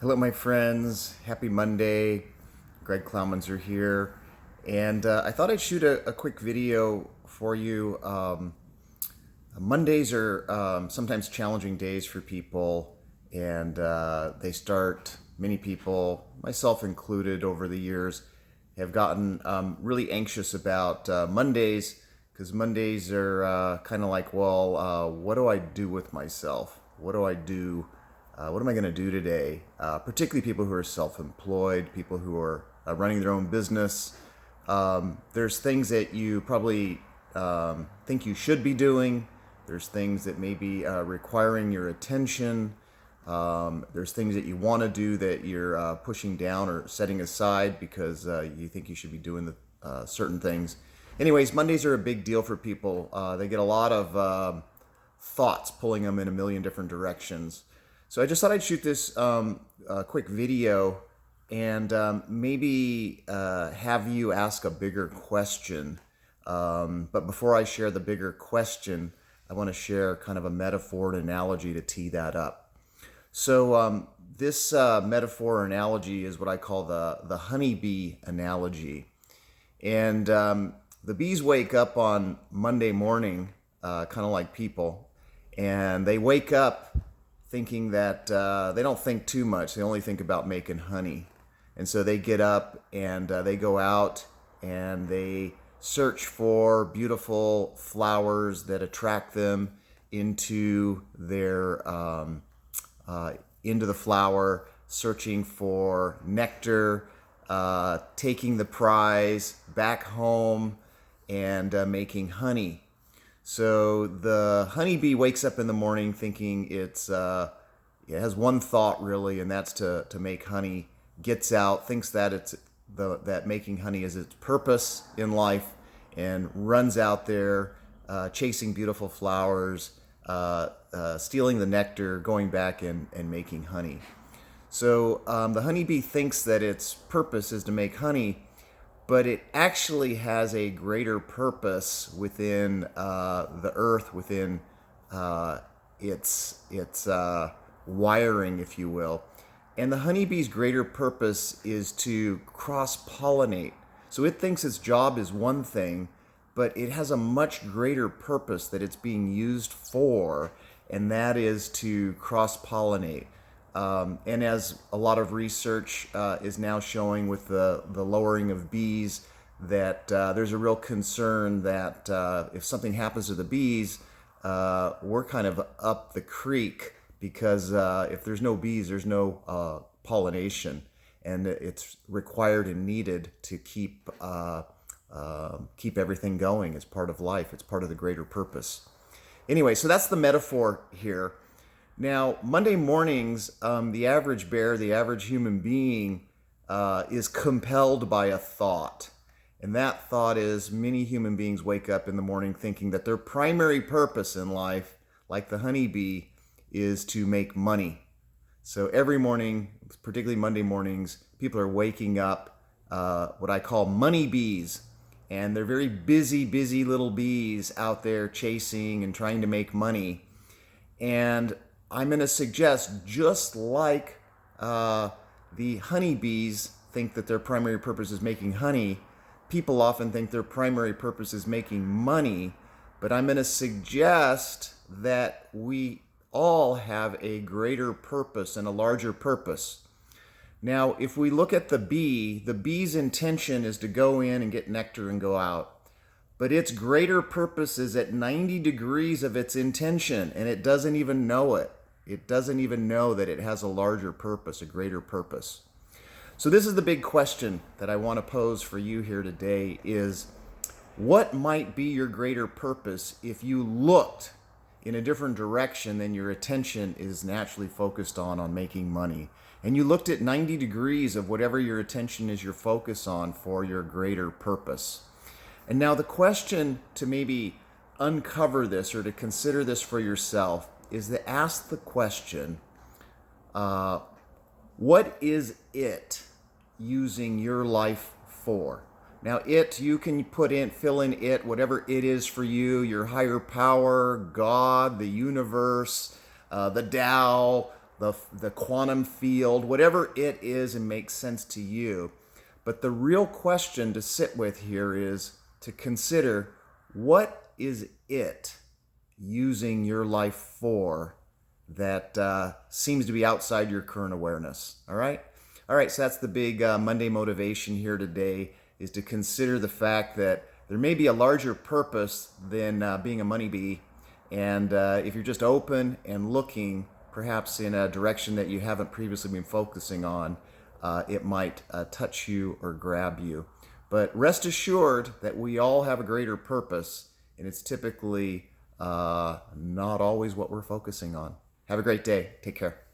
Hello, my friends. Happy Monday. Greg Clowminzer here. And I thought I'd shoot a quick video for you. Mondays are sometimes challenging days for people, and many people, myself included, over the years, have gotten really anxious about Mondays because Mondays are kind of like, well, what do I do with myself? What do I do? What am I going to do today? Particularly people who are self-employed, people who are running their own business. There's things that you probably think you should be doing. There's things that may be requiring your attention. There's things that you want to do that you're pushing down or setting aside because you think you should be doing the certain things. Anyways, Mondays are a big deal for people. They get a lot of thoughts pulling them in a million different directions. So I just thought I'd shoot this quick video and maybe have you ask a bigger question. But before I share the bigger question, I want to share kind of a metaphor and analogy to tee that up. So this metaphor or analogy is what I call the honeybee analogy. And the bees wake up on Monday morning, kind of like people, and they wake up thinking that they don't think too much. They only think about making honey. And so they get up and they go out and they search for beautiful flowers that attract them into into the flower, searching for nectar, taking the prize back home and making honey. So the honeybee wakes up in the morning thinking it has one thought really, and that's to make honey. Gets out, thinks that that making honey is its purpose in life, and runs out there chasing beautiful flowers, stealing the nectar, going back and making honey. So the honeybee thinks that its purpose is to make honey, but it actually has a greater purpose within the earth, within its wiring, if you will. And the honeybee's greater purpose is to cross-pollinate. So it thinks its job is one thing, but it has a much greater purpose that it's being used for, and that is to cross-pollinate. And as a lot of research is now showing with the lowering of bees, that there's a real concern that if something happens to the bees, we're kind of up the creek because if there's no bees, there's no pollination, and it's required and needed to keep everything going. It's part of life. It's part of the greater purpose. Anyway, so that's the metaphor here. Now, Monday mornings, the average bear, the average human being, is compelled by a thought. And that thought is many human beings wake up in the morning thinking that their primary purpose in life, like the honeybee, is to make money. So every morning, particularly Monday mornings, people are waking up what I call money bees. And they're very busy little bees out there chasing and trying to make money. And I'm going to suggest, just like the honeybees think that their primary purpose is making honey, people often think their primary purpose is making money. But I'm going to suggest that we all have a greater purpose and a larger purpose. Now, if we look at the bee's intention is to go in and get nectar and go out. But its greater purpose is at 90 degrees of its intention, and it doesn't even know it. It doesn't even know that it has a larger purpose, a greater purpose. So this is the big question that I want to pose for you here today is, what might be your greater purpose if you looked in a different direction than your attention is naturally focused on making money? And you looked at 90 degrees of whatever your attention is your focus on for your greater purpose. And now the question to maybe uncover this or to consider this for yourself is to ask the question, what is it using your life for? Now you can fill in it, whatever it is for you, your higher power, God, the universe, the Tao, the quantum field, whatever it is and makes sense to you. But the real question to sit with here is to consider, what is it using your life for that seems to be outside your current awareness? All right? All right, so that's the big Monday motivation here today, is to consider the fact that there may be a larger purpose than being a money bee. And if you're just open and looking, perhaps in a direction that you haven't previously been focusing on, it might touch you or grab you. But rest assured that we all have a greater purpose, and it's typically not always what we're focusing on. Have a great day. Take care.